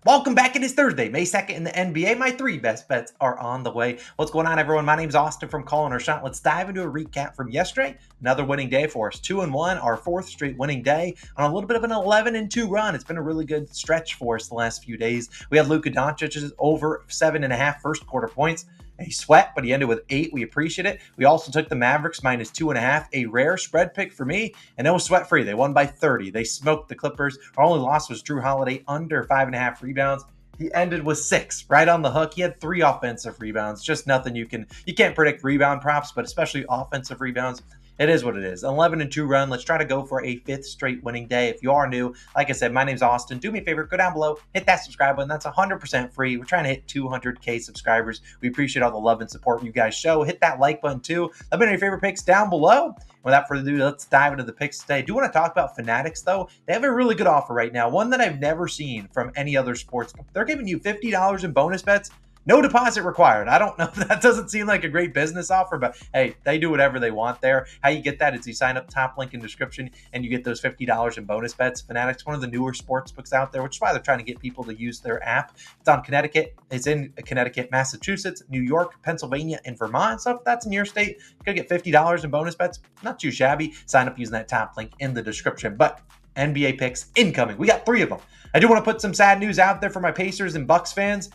Welcome back. It is Thursday, May 2nd in the NBA. My three best bets are on the way. What's going on, everyone? My name's Austin from Calling Our Shot. Let's dive into a recap from yesterday. Another winning day for us. 2-1, our fourth straight winning day on a little bit of an 11-2 run. It's been a really good stretch for us the last few days. We had Luka Doncic's over 7.5 first quarter points. He sweat, but he ended with 8. We appreciate it. We also took the Mavericks minus 2.5, a rare spread pick for me, and it was sweat free. They won by 30. They smoked the Clippers. Our only loss was Drew Holiday under 5.5 rebounds. He ended with 6, right on the hook. He had 3 offensive rebounds. Just nothing you can't predict rebound props, but especially offensive rebounds. It is what it is. 11-2 run. Let's try to go for a 5th straight winning day. If you are new, like I said, my name's Austin. Do me a favor, go down below, hit that subscribe button. That's 100% free. We're trying to hit 200K subscribers. We appreciate all the love and support you guys show. Hit that like button too. Let me know your favorite picks down below. Without further ado, let's dive into the picks today. I do want to talk about Fanatics, though. They have a really good offer right now, one that I've never seen from any other sports. They're giving you $50 in bonus bets. No deposit required. I don't know if that doesn't seem like a great business offer, but hey, they do whatever they want there. How you get that is you sign up, top link in description, and you get those $50 in bonus bets. Fanatics, one of the newer sports books out there, which is why they're trying to get people to use their app. It's on Connecticut. It's in Connecticut, Massachusetts, New York, Pennsylvania, and Vermont. So if that's in your state, you could get $50 in bonus bets. Not too shabby. Sign up using that top link in the description. But NBA picks incoming. We got 3 of them. I do want to put some sad news out there for my Pacers and Bucks fans.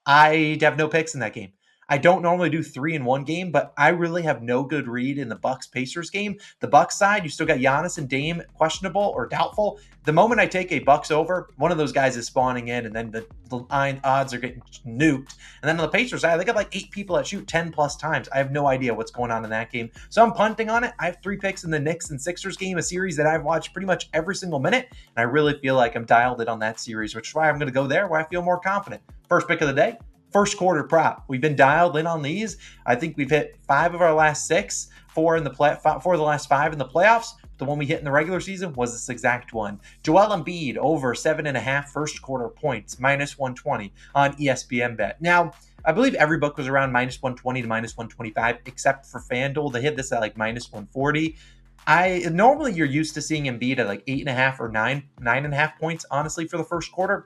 I have no picks in that game. I don't normally do 3 in one game, but I really have no good read in the Bucks Pacers game. The Bucks side, you still got Giannis and Dame questionable or doubtful. The moment I take a Bucks over, one of those guys is spawning in, and then the odds are getting nuked. And then on the Pacers side, they got like 8 people that shoot 10 plus times. I have no idea what's going on in that game, so I'm punting on it. I have 3 picks in the Knicks and Sixers game, a series that I've watched pretty much every single minute, and I really feel like I'm dialed in on that series, which is why I'm going to go there where I feel more confident. First pick of the day. First quarter prop. We've been dialed in on these. I think we've hit 5 of our last 6, 4 of the last 5 in the playoffs. The one we hit in the regular season was this exact one. Joel Embiid over 7.5 first quarter points, minus 120 on ESPN Bet. Now, I believe every book was around minus 120 to minus 125, except for FanDuel. They hit this at like minus 140. Normally you're used to seeing Embiid at like 8.5 or 9.5 points, honestly, for the first quarter.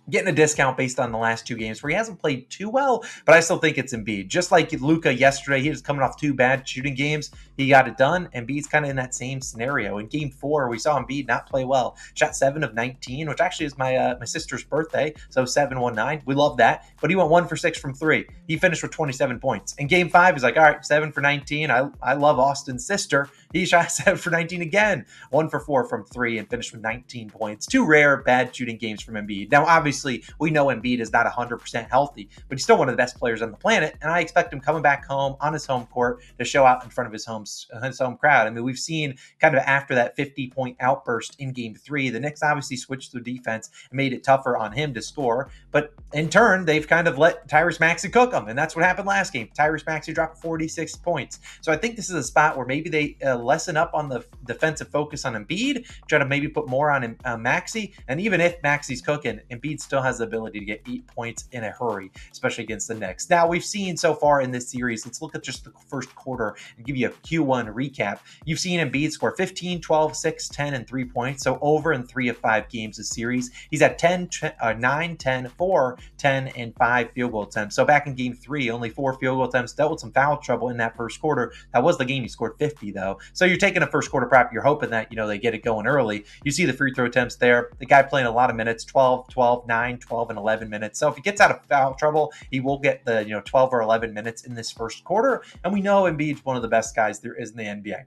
Getting a discount based on the last 2 games where he hasn't played too well, but I still think it's Embiid. Just like Luka yesterday, he was coming off 2 bad shooting games. He got it done. Embiid's kind of in that same scenario. In game 4, we saw Embiid not play well. Shot 7 of 19, which actually is my sister's birthday, so 7-1-9. We love that. But he went 1 for 6 from 3. He finished with 27 points. In game 5, he's like, all right, 7 for 19. I love Austin's sister. He shot 7 for 19 again. 1 for 4 from 3 and finished with 19 points. 2 rare bad shooting games from Embiid. Now, obviously, we know Embiid is not 100% healthy, but he's still one of the best players on the planet, and I expect him coming back home on his home court to show out in front of his home crowd. I mean, we've seen kind of after that 50-point outburst in Game 3, the Knicks obviously switched their defense and made it tougher on him to score, but in turn, they've kind of let Tyrese Maxey cook them, and that's what happened last game. Tyrese Maxey dropped 46 points. So I think this is a spot where maybe they lessen up on the defensive focus on Embiid, try to maybe put more on Maxey, and even if Maxey's cooking, Embiid still has the ability to get 8 points in a hurry, especially against the Knicks. Now, we've seen so far in this series, let's look at just the first quarter and give you a Q1 recap. You've seen Embiid score 15, 12, 6, 10, and 3 points, so over in 3 of 5 games this series. He's at 9, 10, 4, 10, and 5 field goal attempts. So back in game 3, only 4 field goal attempts, dealt with some foul trouble in that first quarter. That was the game he scored 50, though. So you're taking a first quarter prop, you're hoping that, they get it going early. You see the free throw attempts there. The guy playing a lot of minutes, 12, 9, 12, and 11 minutes. So if he gets out of foul trouble, he will get the 12 or 11 minutes in this first quarter. And we know Embiid's one of the best guys there is in the NBA.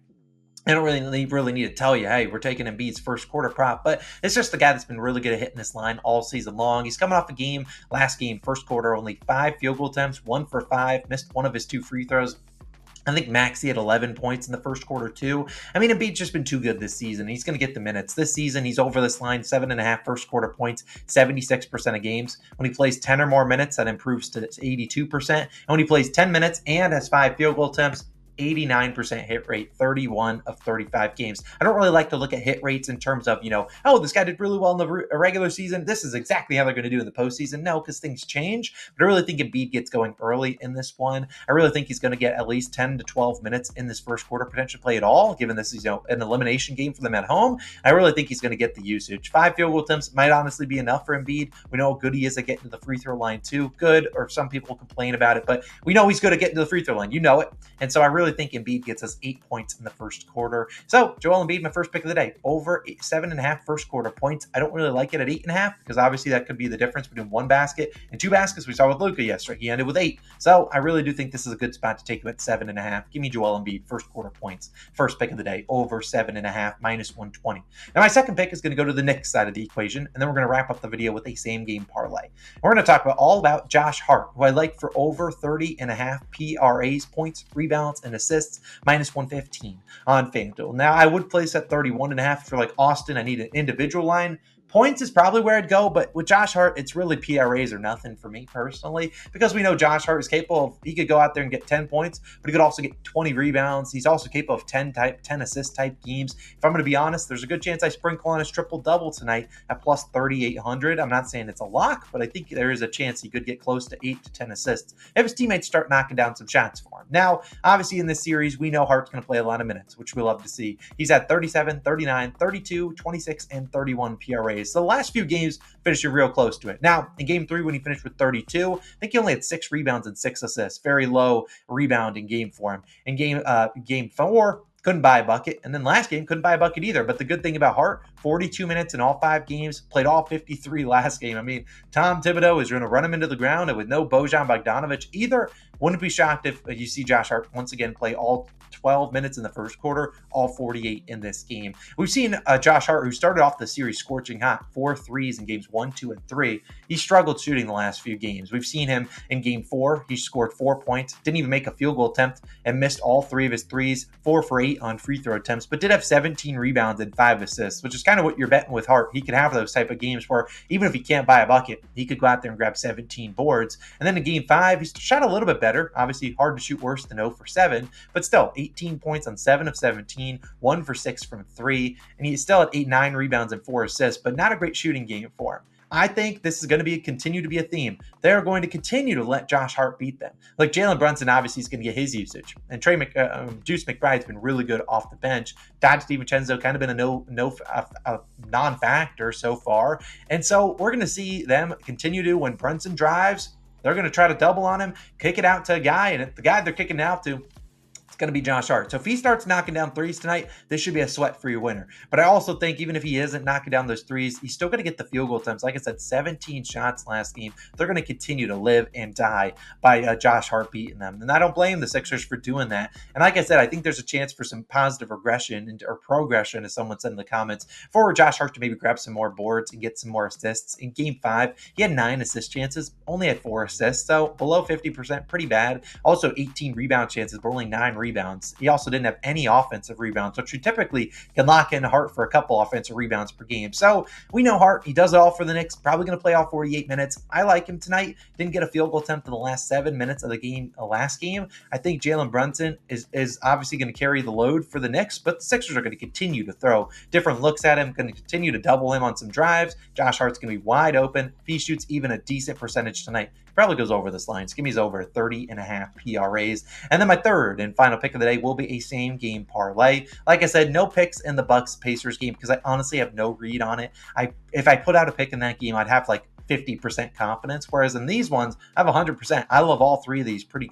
I don't really need to tell you, hey, we're taking Embiid's first quarter prop, but it's just the guy that's been really good at hitting this line all season long. He's coming off a game, last game, first quarter, only 5 field goal attempts, 1 for 5, missed one of his 2 free throws. I think Maxey had 11 points in the first quarter, too. I mean, Embiid's just been too good this season. He's going to get the minutes. This season, he's over this line, 7.5 first quarter points, 76% of games. When he plays 10 or more minutes, that improves to 82%. And when he plays 10 minutes and has 5 field goal attempts, 89% hit rate, 31 of 35 games. I don't really like to look at hit rates in terms of, oh, this guy did really well in the regular season. This is exactly how they're going to do in the postseason. No, because things change. But I really think Embiid gets going early in this one. I really think he's going to get at least 10 to 12 minutes in this first quarter, potentially play at all, given this is, an elimination game for them at home. I really think he's going to get the usage. 5 field goal attempts might honestly be enough for Embiid. We know how good he is at getting to the free throw line too. Good, or some people complain about it, but we know he's good at getting to the free throw line. You know it. And so I really think Embiid gets us 8 points in the first quarter. So Joel Embiid, my first pick of the day, over 7.5 first quarter points. I don't really like it at 8.5 because obviously that could be the difference between 1 basket and 2 baskets. We saw with Luka yesterday. He ended with 8. So I really do think this is a good spot to take him at 7.5. Give me Joel Embiid, first quarter points. First pick of the day, over 7.5, minus 120. Now my second pick is going to go to the Knicks side of the equation, and then we're going to wrap up the video with a same game parlay. We're going to talk all about Josh Hart, who I like for over 30.5 PRAs, points, rebounds, and assists, minus 115 on FanDuel. Now, I would place at 31.5 for like Austin. I need an individual line. Points is probably where I'd go, but with Josh Hart, it's really PRAs or nothing for me personally, because we know Josh Hart is capable of, he could go out there and get 10 points, but he could also get 20 rebounds. He's also capable of 10 assist type games. If I'm going to be honest, there's a good chance I sprinkle on his triple-double tonight at plus 3,800. I'm not saying it's a lock, but I think there is a chance he could get close to 8 to 10 assists if his teammates start knocking down some shots for him. Now, obviously in this series, we know Hart's going to play a lot of minutes, which we love to see. He's at 37, 39, 32, 26, and 31 PRAs. So the last few games finishing real close to it. Now, in game 3, when he finished with 32, I think he only had 6 rebounds and 6 assists. Very low rebounding game for him. In game 4, couldn't buy a bucket. And then last game, couldn't buy a bucket either. But the good thing about Hart, 42 minutes in all 5 games, played all 53 last game. I mean, Tom Thibodeau is going to run him into the ground, and with no Bojan Bogdanovic either, wouldn't be shocked if you see Josh Hart once again play all 12 minutes in the first quarter, all 48 in this game. We've seen Josh Hart, who started off the series scorching hot, 4 threes in games 1, 2, and 3. He struggled shooting the last few games. We've seen him in game 4. He scored 4 points, didn't even make a field goal attempt, and missed all 3 of his threes, 4 for 8 on free throw attempts, but did have 17 rebounds and 5 assists, which is kind of what you're betting with Hart. He could have those type of games where even if he can't buy a bucket, he could go out there and grab 17 boards. And then in game 5, he shot a little bit better. Obviously, hard to shoot worse than 0 for 7, but still 18 points on 7 of 17, 1 for 6 from 3, and he's still at 9 rebounds and 4 assists, but not a great shooting game for him. I think this is going to continue to be a theme. They're going to continue to let Josh Hart beat them. Like Jalen Brunson, obviously, is going to get his usage. And Juice McBride's been really good off the bench. Dodge DiVincenzo kind of been a non-factor so far. And so we're going to see them continue to, when Brunson drives, they're going to try to double on him, kick it out to a guy, and if the guy they're kicking it out to, it's going to be Josh Hart. So if he starts knocking down threes tonight, this should be a sweat-free winner. But I also think even if he isn't knocking down those threes, he's still going to get the field goal attempts. Like I said, 17 shots last game. They're going to continue to live and die by Josh Hart beating them. And I don't blame the Sixers for doing that. And like I said, I think there's a chance for some positive regression or progression, as someone said in the comments, for Josh Hart to maybe grab some more boards and get some more assists. In game 5, he had 9 assist chances, only had 4 assists. So below 50%, pretty bad. Also 18 rebound chances, but only 9 rebounds. He also didn't have any offensive rebounds, which you typically can lock in Hart for a couple offensive rebounds per game. So we know Hart, he does it all for the Knicks, probably going to play all 48 minutes. I like him tonight. Didn't get a field goal attempt in the last 7 minutes of the game, last game. I think Jalen Brunson is obviously going to carry the load for the Knicks, but the Sixers are going to continue to throw different looks at him, going to continue to double him on some drives. Josh Hart's going to be wide open. If he shoots even a decent percentage tonight, probably goes over this line. Give me over 30.5 PRAs. And then my third and final pick of the day will be a same game parlay. Like I said, no picks in the Bucks Pacers game because I honestly have no read on it. If I put out a pick in that game, I'd have like 50% confidence, whereas in these ones, I have 100%. I love all 3 of these pretty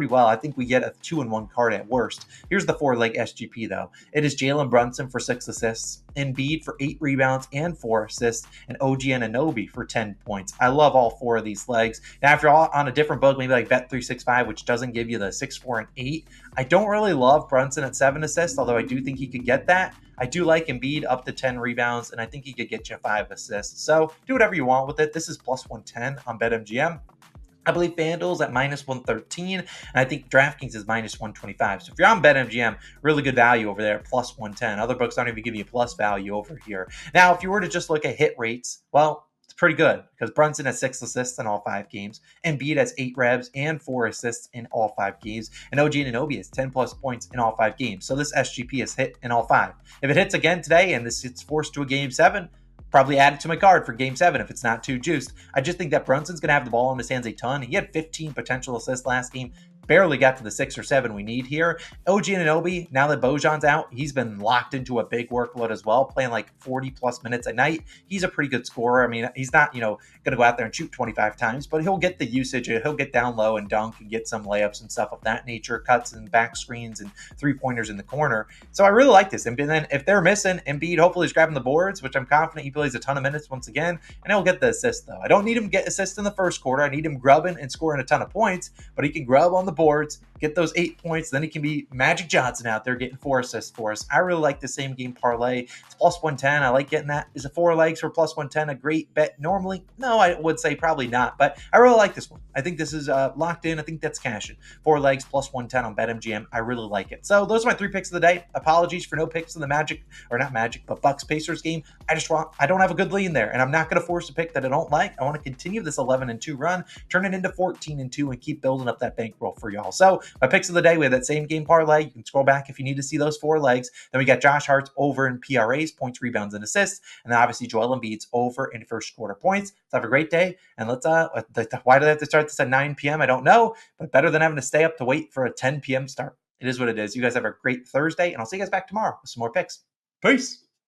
well. I think we get a 2-1 card at worst. Here's the 4-leg SGP, though. It is Jalen Brunson for 6 assists, Embiid for 8 rebounds and 4 assists, and OG Anunoby for 10 points. I love all 4 of these legs. Now, if you're on a different book, maybe like Bet365, which doesn't give you the 6, 4, and 8, I don't really love Brunson at 7 assists, although I do think he could get that. I do like Embiid up to 10 rebounds, and I think he could get you 5 assists. So do whatever you want with it. This is plus 110 on BetMGM. I believe FanDuel's at minus 113, and I think DraftKings is minus 125. So if you're on BetMGM, really good value over there, plus 110. Other books don't even give you plus value over here. Now, if you were to just look at hit rates, well, it's pretty good because Brunson has 6 assists in all 5 games. Embiid has 8 revs and 4 assists in all 5 games. And OG Anunoby has 10 plus points in all 5 games. So this SGP has hit in all 5. If it hits again today and this gets forced to a game 7, probably add it to my card for game 7 if it's not too juiced. I just think that Brunson's going to have the ball in his hands a ton. He had 15 potential assists last game. Barely got to the 6 or 7 we need here. OG Anunoby, now that Bojan's out, he's been locked into a big workload as well, playing like 40 plus minutes a night. He's a pretty good scorer. I mean, he's not, going to go out there and shoot 25 times, but he'll get the usage. He'll get down low and dunk and get some layups and stuff of that nature, cuts and back screens and 3-pointers in the corner. So I really like this. And then if they're missing, Embiid hopefully is grabbing the boards, which I'm confident he plays a ton of minutes once again, and he'll get the assist though. I don't need him to get assists in the first quarter. I need him grubbing and scoring a ton of points, but he can grub on the boards, get those 8 points, then he can be Magic Johnson out there getting 4 assists for us. I really like the same game parlay. It's plus 110. I like getting that. Is it 4 legs for plus 110 a great bet normally? No, I would say probably not, but I really like this one. I think this is locked in. I think that's cashing. 4 legs plus 110 on BetMGM. I really like it. So those are my 3 picks of the day. Apologies for no picks in the but Bucks Pacers game. I don't have a good lean there, and I'm not going to force a pick that I don't like. I want to continue this 11-2 run, turn it into 14-2, and keep building up that bankroll for y'all. So my picks of the day, we have that same game parlay. You can scroll back if you need to see those 4 legs. Then we got Josh Hart's over in PRAs, points, rebounds, and assists. And then obviously Joel Embiid's over in first quarter points. So have a great day. And let's, why do they have to start this at 9 p.m.? I don't know, but better than having to stay up to wait for a 10 p.m. start. It is what it is. You guys have a great Thursday, and I'll see you guys back tomorrow with some more picks. Peace.